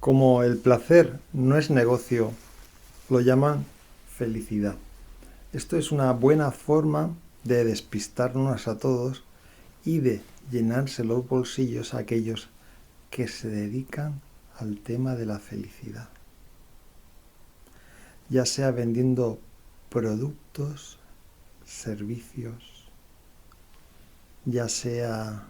Como el placer no es negocio, lo llaman felicidad. Esto es una buena forma de despistarnos a todos y de llenarse los bolsillos a aquellos que se dedican al tema de la felicidad. Ya sea vendiendo productos, servicios, ya sea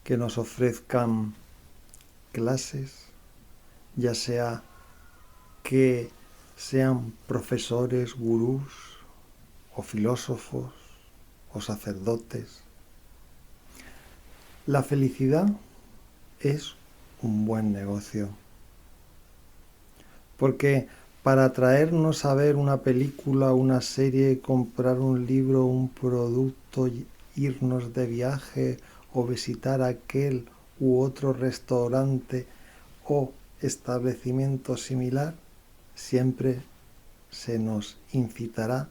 que nos ofrezcan clases, ya sea que sean profesores, gurús o filósofos o sacerdotes. La felicidad es un buen negocio, porque para atraernos a ver una película, una serie, comprar un libro, un producto, irnos de viaje o visitar aquel u otro restaurante o establecimiento similar, siempre se nos incitará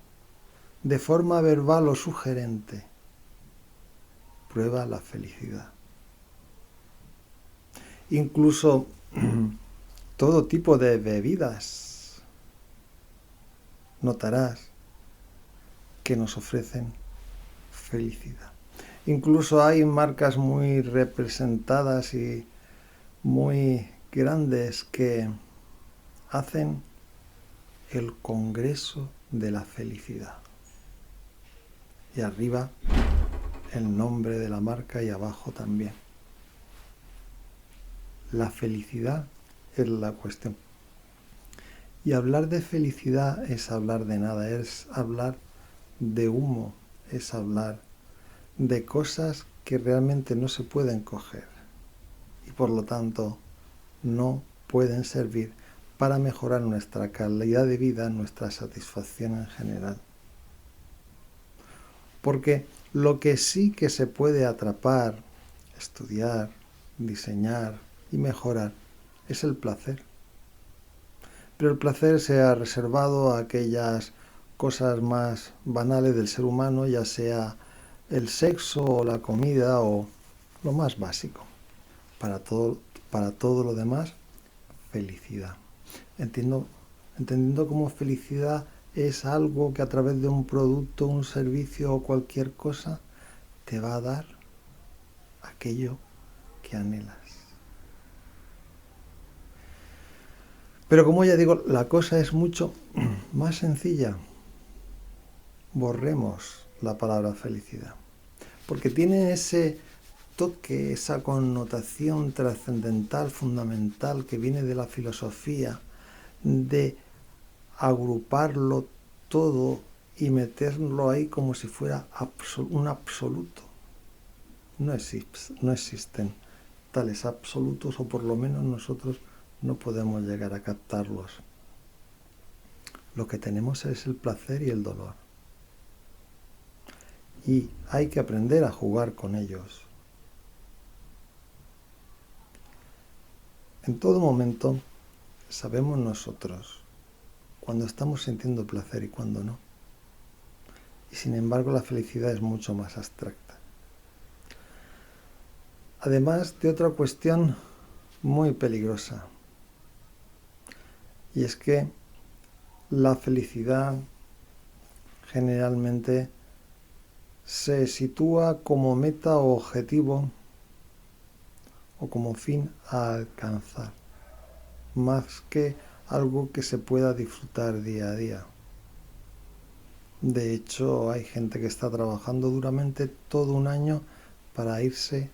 de forma verbal o sugerente. Prueba la felicidad. Incluso todo tipo de bebidas, notarás que nos ofrecen felicidad. Incluso hay marcas muy representadas y muy grandes que hacen el Congreso de la Felicidad. Y arriba el nombre de la marca y abajo también. La felicidad es la cuestión. Y hablar de felicidad es hablar de nada, es hablar de humo, es hablar de cosas que realmente no se pueden coger y por lo tanto no pueden servir para mejorar nuestra calidad de vida, nuestra satisfacción en general. Porque lo que sí que se puede atrapar, estudiar, diseñar y mejorar es el placer. Pero el placer se ha reservado a aquellas cosas más banales del ser humano, ya sea el sexo o la comida o lo más básico. Para todo lo demás, felicidad. Entendiendo como felicidad es algo que a través de un producto, un servicio o cualquier cosa te va a dar aquello que anhelas. Pero como ya digo, la cosa es mucho más sencilla. Borremos la palabra felicidad, porque tiene ese toque, esa connotación trascendental, fundamental, que viene de la filosofía, de agruparlo todo y meterlo ahí como si fuera un absoluto. No existen tales absolutos, o por lo menos nosotros no podemos llegar a captarlos. Lo que tenemos es el placer y el dolor. Y hay que aprender a jugar con ellos. En todo momento sabemos nosotros cuando estamos sintiendo placer y cuando no. Y sin embargo la felicidad es mucho más abstracta. Además de otra cuestión muy peligrosa. Y es que la felicidad generalmente se sitúa como meta o objetivo o como fin a alcanzar, más que algo que se pueda disfrutar día a día. De hecho, hay gente que está trabajando duramente todo un año para irse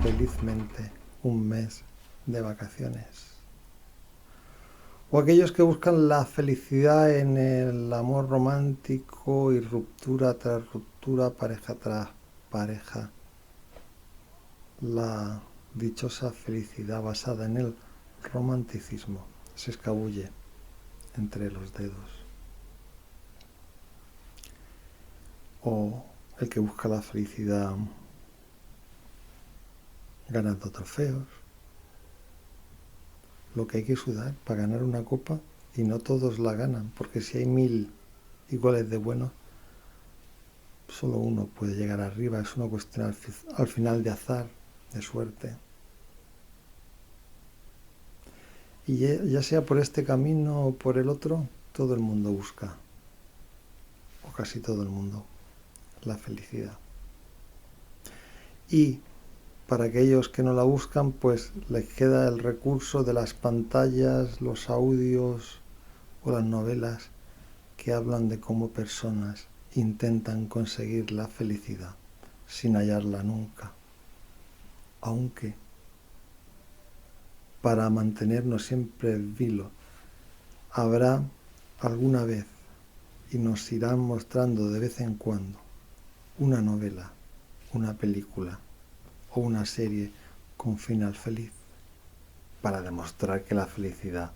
felizmente un mes de vacaciones. O aquellos que buscan la felicidad en el amor romántico y ruptura tras ruptura, pareja tras pareja. La dichosa felicidad basada en el romanticismo se escabulle entre los dedos. O el que busca la felicidad ganando trofeos. Lo que hay que sudar para ganar una copa, y no todos la ganan, porque si hay 1000 iguales de buenos, solo uno puede llegar arriba. Es una cuestión al final de azar, de suerte. Y ya sea por este camino o por el otro, todo el mundo busca, o casi todo el mundo, la felicidad. Y para aquellos que no la buscan, pues les queda el recurso de las pantallas, los audios o las novelas que hablan de cómo personas intentan conseguir la felicidad sin hallarla nunca. Aunque para mantenernos siempre en vilo, habrá alguna vez, y nos irán mostrando de vez en cuando, una novela, una película o una serie con final feliz, para demostrar que la felicidad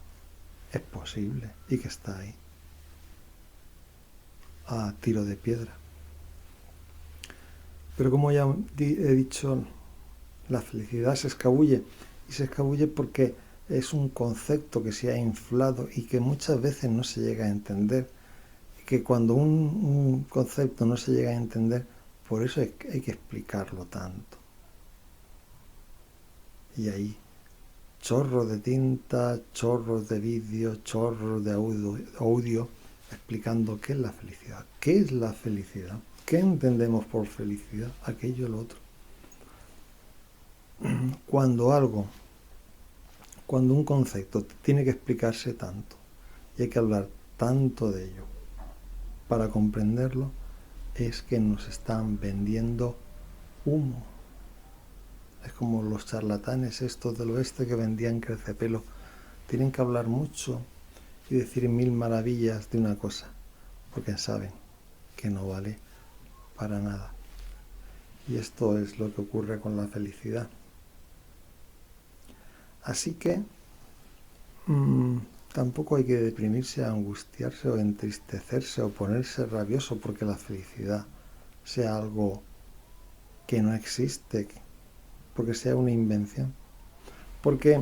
es posible y que está ahí, a tiro de piedra. Pero como ya he dicho, la felicidad se escabulle, y se escabulle porque es un concepto que se ha inflado y que muchas veces no se llega a entender. Y que cuando un concepto no se llega a entender, por eso hay que explicarlo tanto. Y ahí, chorros de tinta, chorros de vídeo, chorros de audio explicando qué es la felicidad. ¿Qué es la felicidad? ¿Qué entendemos por felicidad? Aquello, lo otro. Cuando un concepto tiene que explicarse tanto y hay que hablar tanto de ello para comprenderlo, es que nos están vendiendo humo. Es como los charlatanes estos del oeste que vendían crecepelo. Tienen que hablar mucho y decir 1000 maravillas de una cosa, porque saben que no vale para nada. Y esto es lo que ocurre con la felicidad. Así que tampoco hay que deprimirse, angustiarse o entristecerse o ponerse rabioso porque la felicidad sea algo que no existe, porque sea una invención. Porque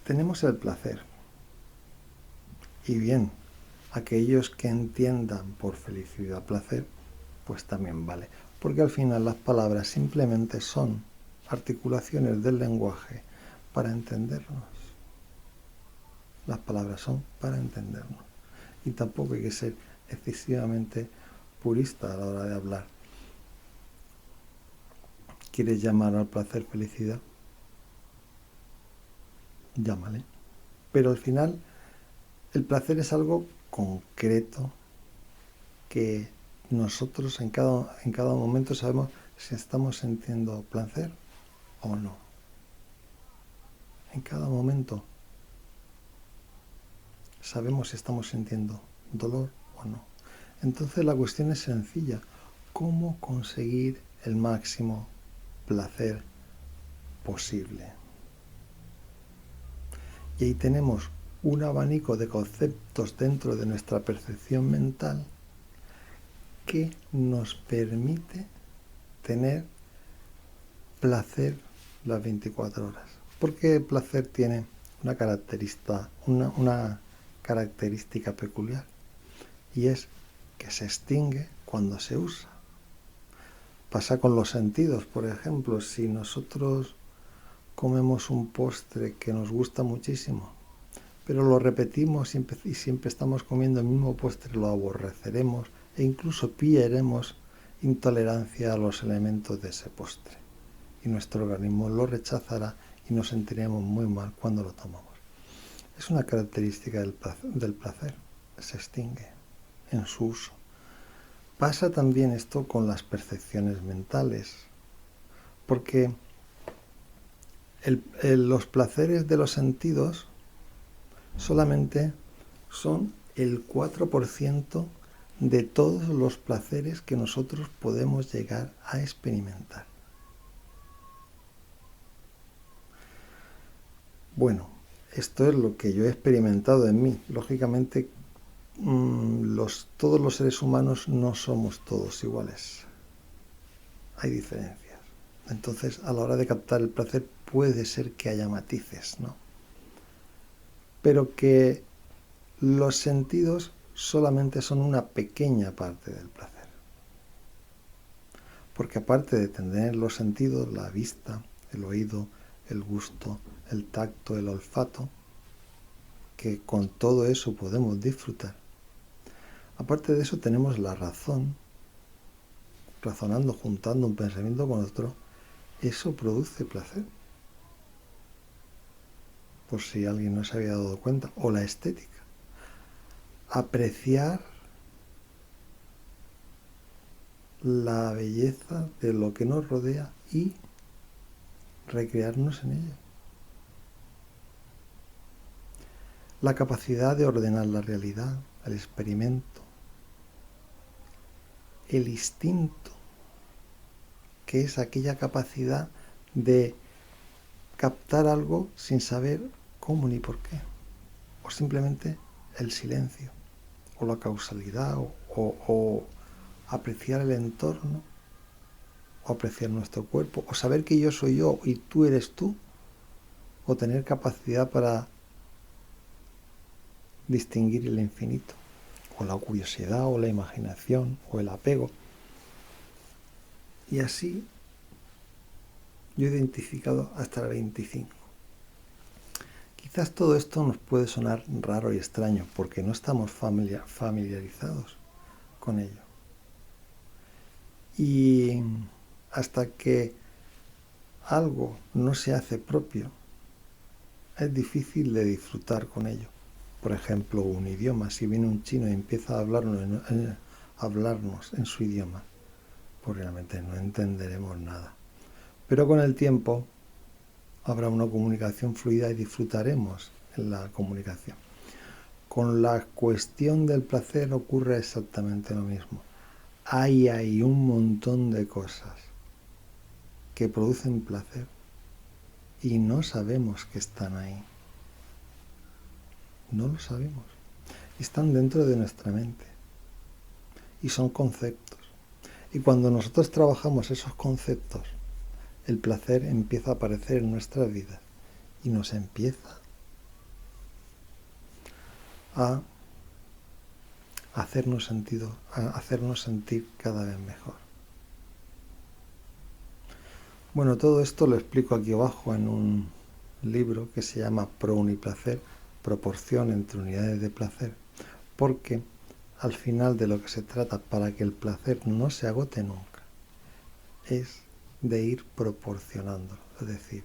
tenemos el placer. Y bien, aquellos que entiendan por felicidad placer, pues también vale. Porque al final las palabras simplemente son articulaciones del lenguaje para entendernos. Las palabras son para entendernos. Y tampoco hay que ser excesivamente purista a la hora de hablar. ¿Quieres llamar al placer felicidad? Llámale. Pero al final el placer es algo concreto que nosotros en cada momento sabemos si estamos sintiendo placer o no. En cada momento sabemos si estamos sintiendo dolor o no. Entonces la cuestión es sencilla. ¿Cómo conseguir el máximo placer posible? Y ahí tenemos un abanico de conceptos dentro de nuestra percepción mental que nos permite tener placer las 24 horas. Porque el placer tiene una característica peculiar, y es que se extingue cuando se usa. Pasa con los sentidos, por ejemplo, si nosotros comemos un postre que nos gusta muchísimo, pero lo repetimos y siempre estamos comiendo el mismo postre, lo aborreceremos e incluso pillaremos intolerancia a los elementos de ese postre. Y nuestro organismo lo rechazará y nos sentiremos muy mal cuando lo tomamos. Es una característica del placer, se extingue en su uso. Pasa también esto con las percepciones mentales, porque los placeres de los sentidos solamente son el 4% de todos los placeres que nosotros podemos llegar a experimentar. Bueno, esto es lo que yo he experimentado en mí. Lógicamente, todos los seres humanos no somos todos iguales. Hay diferencias. Entonces, a la hora de captar el placer, puede ser que haya matices, ¿no? Pero que los sentidos solamente son una pequeña parte del placer. Porque aparte de tener los sentidos, la vista, el oído, el gusto, el tacto, el olfato, que con todo eso podemos disfrutar. Aparte de eso tenemos la razón, razonando, juntando un pensamiento con otro, eso produce placer. Por si alguien no se había dado cuenta. O la estética. Apreciar la belleza de lo que nos rodea y recrearnos en ello. La capacidad de ordenar la realidad, el experimento, el instinto, que es aquella capacidad de captar algo sin saber cómo ni por qué, o simplemente el silencio, o la causalidad, o apreciar el entorno, o apreciar nuestro cuerpo, o saber que yo soy yo y tú eres tú, o tener capacidad para distinguir el infinito, o la curiosidad, o la imaginación, o el apego. Y así yo he identificado hasta el 25. Quizás todo esto nos puede sonar raro y extraño porque no estamos familiarizados con ello. Y hasta que algo no se hace propio, es difícil de disfrutar con ello. Por ejemplo, un idioma. Si viene un chino y empieza a hablarnos en su idioma, pues realmente no entenderemos nada. Pero con el tiempo habrá una comunicación fluida y disfrutaremos en la comunicación. Con la cuestión del placer ocurre exactamente lo mismo. Hay un montón de cosas que producen placer y no sabemos que están ahí. No lo sabemos. Están dentro de nuestra mente y son conceptos. Y cuando nosotros trabajamos esos conceptos, el placer empieza a aparecer en nuestra vida y nos empieza a hacernos sentir cada vez mejor. Bueno, todo esto lo explico aquí abajo en un libro que se llama Pro-Uniplacer, proporción entre unidades de placer, porque al final de lo que se trata para que el placer no se agote nunca es de ir proporcionándolo, es decir,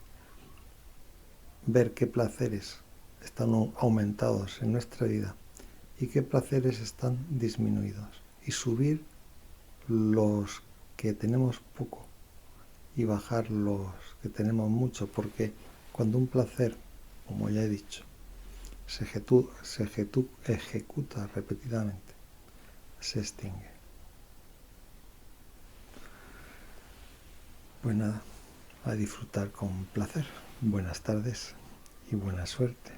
ver qué placeres están aumentados en nuestra vida y qué placeres están disminuidos y subir los que tenemos poco y bajar los que tenemos mucho, porque cuando un placer, como ya he dicho, se ejecuta repetidamente, se extingue. Pues nada, a disfrutar con placer. Buenas tardes y buena suerte.